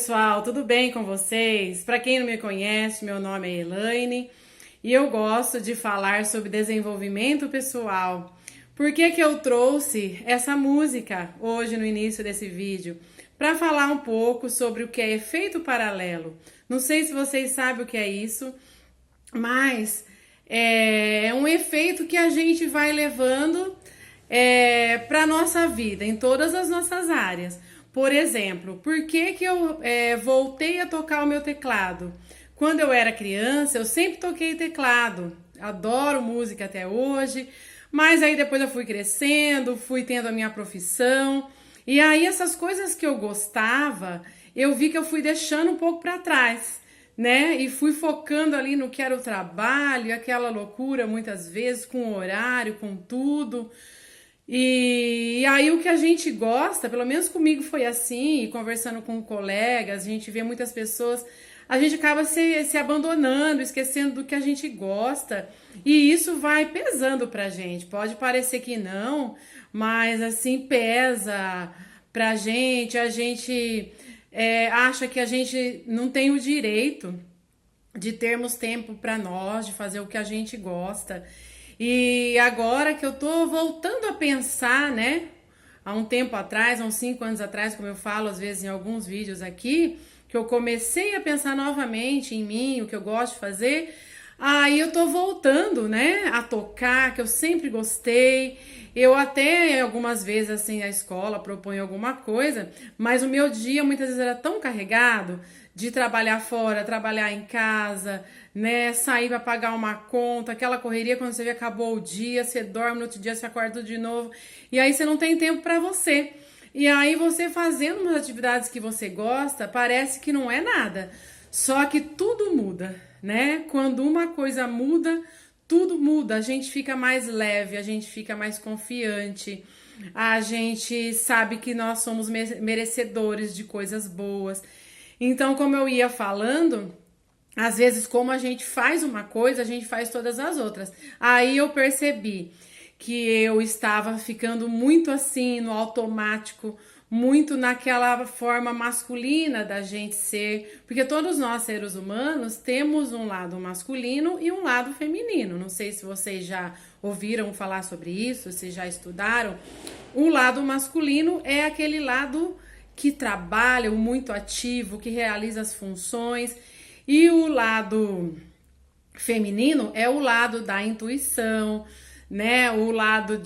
pessoal, tudo bem com vocês? Para quem não me conhece, meu nome é Elaine e eu gosto de falar sobre desenvolvimento pessoal. Por que que eu trouxe essa música hoje no início desse vídeo? Para falar um pouco sobre o que é efeito paralelo. Não sei se vocês sabem o que é isso, mas é um efeito que a gente vai levando para a nossa vida, em todas as nossas áreas. Por exemplo, por que que eu voltei a tocar o meu teclado? Quando eu era criança, eu sempre toquei teclado. Adoro música até hoje, mas aí depois eu fui crescendo, fui tendo a minha profissão, e aí essas coisas que eu gostava, eu vi que eu fui deixando um pouco para trás, né? E fui focando ali no que era o trabalho, aquela loucura muitas vezes com o horário, com tudo. E aí o que a gente gosta, pelo menos comigo foi assim, e conversando com colegas, a gente vê muitas pessoas, a gente acaba se abandonando, esquecendo do que a gente gosta, e isso vai pesando pra gente. Pode parecer que não, mas assim pesa pra gente, a gente acha que a gente não tem o direito de termos tempo para nós, de fazer o que a gente gosta. E agora que eu tô voltando a pensar, né? Há um tempo atrás, há uns 5 anos atrás, como eu falo às vezes em alguns vídeos aqui, que eu comecei a pensar novamente em mim, o que eu gosto de fazer. Aí eu tô voltando, né, a tocar, que eu sempre gostei. Eu até algumas vezes assim na escola proponho alguma coisa, mas o meu dia muitas vezes era tão carregado de trabalhar fora, trabalhar em casa, né, sair para pagar uma conta, aquela correria quando você vê acabou o dia, você dorme no outro dia, você acorda de novo, e aí você não tem tempo para você. E aí você fazendo umas atividades que você gosta, parece que não é nada. Só que tudo muda, né? Quando uma coisa muda, tudo muda. A gente fica mais leve, a gente fica mais confiante, a gente sabe que nós somos merecedores de coisas boas. Então, como eu ia falando, às vezes, como a gente faz uma coisa, a gente faz todas as outras. Aí eu percebi que eu estava ficando muito assim no automático, muito naquela forma masculina da gente ser, porque todos nós seres humanos temos um lado masculino e um lado feminino. Não sei se vocês já ouviram falar sobre isso, se já estudaram. O lado masculino é aquele lado que trabalha, o muito ativo, que realiza as funções, e o lado feminino é o lado da intuição, né? O lado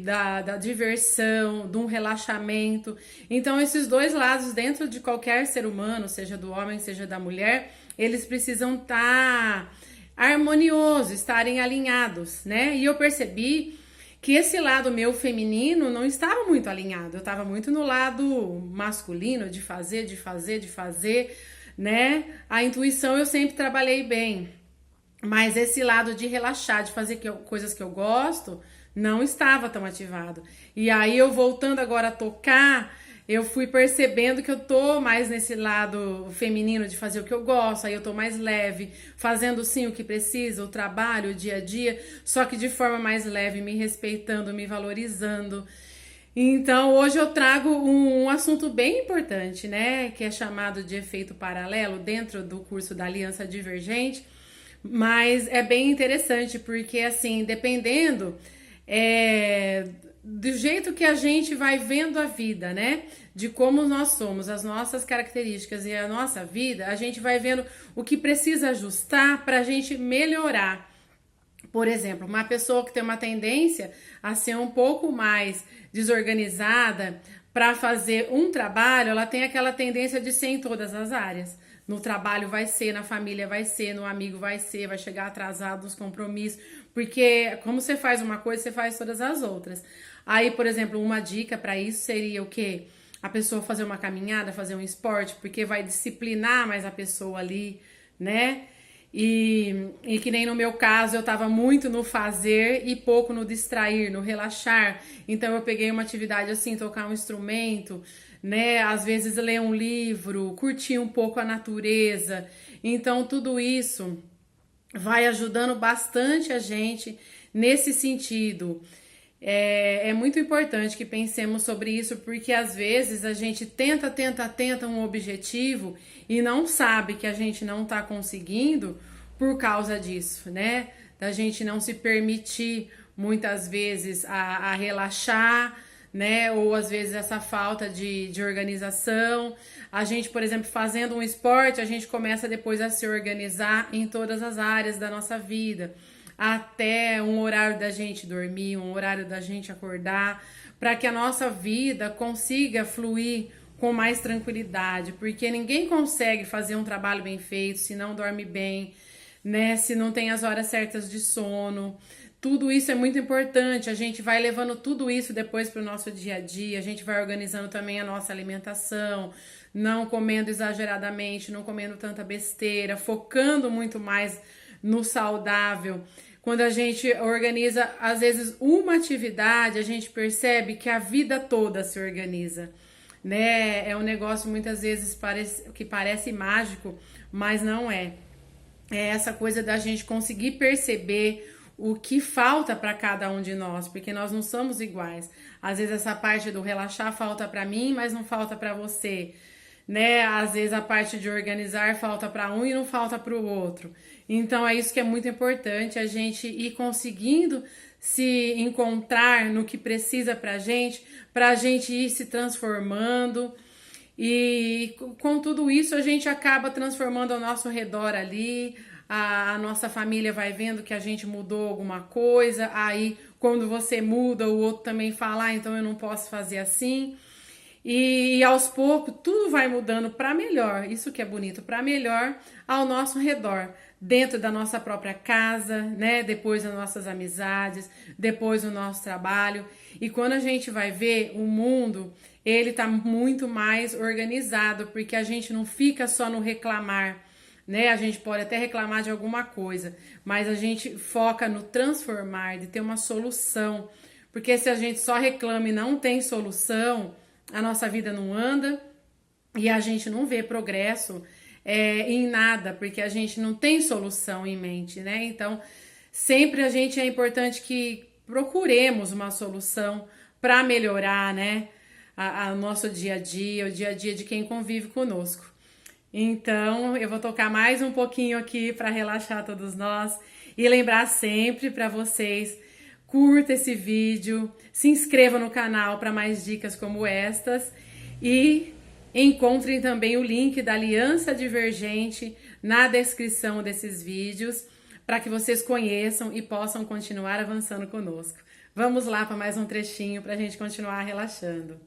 da diversão, de um relaxamento. Então, esses dois lados, dentro de qualquer ser humano, seja do homem, seja da mulher, eles precisam estar harmoniosos, estarem alinhados, né? E eu percebi que esse lado meu feminino não estava muito alinhado. Eu estava muito no lado masculino, de fazer, né? A intuição eu sempre trabalhei bem. Mas esse lado de relaxar, de fazer coisas que eu gosto, não estava tão ativado. E aí eu voltando agora a tocar, eu fui percebendo que eu tô mais nesse lado feminino de fazer o que eu gosto, aí eu tô mais leve, fazendo sim o que precisa, o trabalho, o dia a dia, só que de forma mais leve, me respeitando, me valorizando. Então, hoje eu trago um assunto bem importante, né, que é chamado de efeito paralelo dentro do curso da Aliança Divergente. Mas é bem interessante porque, assim, dependendo do jeito que a gente vai vendo a vida, né? De como nós somos, as nossas características e a nossa vida, a gente vai vendo o que precisa ajustar para a gente melhorar. Por exemplo, uma pessoa que tem uma tendência a ser um pouco mais desorganizada para fazer um trabalho, ela tem aquela tendência de ser em todas as áreas. No trabalho vai ser, na família vai ser, no amigo vai ser, vai chegar atrasado nos compromissos, porque como você faz uma coisa, você faz todas as outras. Aí, por exemplo, uma dica para isso seria o quê? A pessoa fazer uma caminhada, fazer um esporte, porque vai disciplinar mais a pessoa ali, né? E que nem no meu caso, eu tava muito no fazer e pouco no distrair, no relaxar. Então eu peguei uma atividade assim, tocar um instrumento, né? Às vezes ler um livro, curtir um pouco a natureza. Então tudo isso vai ajudando bastante a gente nesse sentido É muito importante que pensemos sobre isso, porque às vezes a gente tenta um objetivo e não sabe que a gente não está conseguindo por causa disso, né? Da gente não se permitir muitas vezes a relaxar, né? Ou às vezes essa falta de organização. A gente, por exemplo, fazendo um esporte, a gente começa depois a se organizar em todas as áreas da nossa vida, até um horário da gente dormir, um horário da gente acordar, para que a nossa vida consiga fluir com mais tranquilidade, porque ninguém consegue fazer um trabalho bem feito se não dorme bem, né? Se não tem as horas certas de sono. Tudo isso é muito importante. A gente vai levando tudo isso depois para o nosso dia a dia. A gente vai organizando também a nossa alimentação, não comendo exageradamente, não comendo tanta besteira, focando muito mais no saudável. Quando a gente organiza, às vezes, uma atividade, a gente percebe que a vida toda se organiza, né? É um negócio muitas vezes que parece mágico, mas não é. É essa coisa da gente conseguir perceber o que falta para cada um de nós, porque nós não somos iguais. Às vezes essa parte do relaxar falta para mim, mas não falta para você, né? Às vezes a parte de organizar falta para um e não falta para o outro. Então é isso que é muito importante, a gente ir conseguindo se encontrar no que precisa para a gente ir se transformando. E com tudo isso a gente acaba transformando ao nosso redor ali, a nossa família vai vendo que a gente mudou alguma coisa, aí quando você muda, o outro também fala, ah, então eu não posso fazer assim. E aos poucos tudo vai mudando para melhor, isso que é bonito, para melhor ao nosso redor, dentro da nossa própria casa, né? Depois das nossas amizades, depois do nosso trabalho. E quando a gente vai ver o mundo, ele tá muito mais organizado, porque a gente não fica só no reclamar, né? A gente pode até reclamar de alguma coisa, mas a gente foca no transformar, de ter uma solução. Porque se a gente só reclama e não tem solução, a nossa vida não anda e a gente não vê progresso em nada, porque a gente não tem solução em mente, né? Então, sempre é importante que procuremos uma solução para melhorar, né? O nosso dia a dia, o dia a dia de quem convive conosco. Então, eu vou tocar mais um pouquinho aqui para relaxar todos nós e lembrar sempre para vocês, curta esse vídeo, se inscreva no canal para mais dicas como estas e encontrem também o link da Aliança Divergente na descrição desses vídeos para que vocês conheçam e possam continuar avançando conosco. Vamos lá para mais um trechinho para a gente continuar relaxando.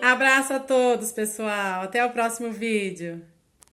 Abraço a todos, pessoal. Até o próximo vídeo.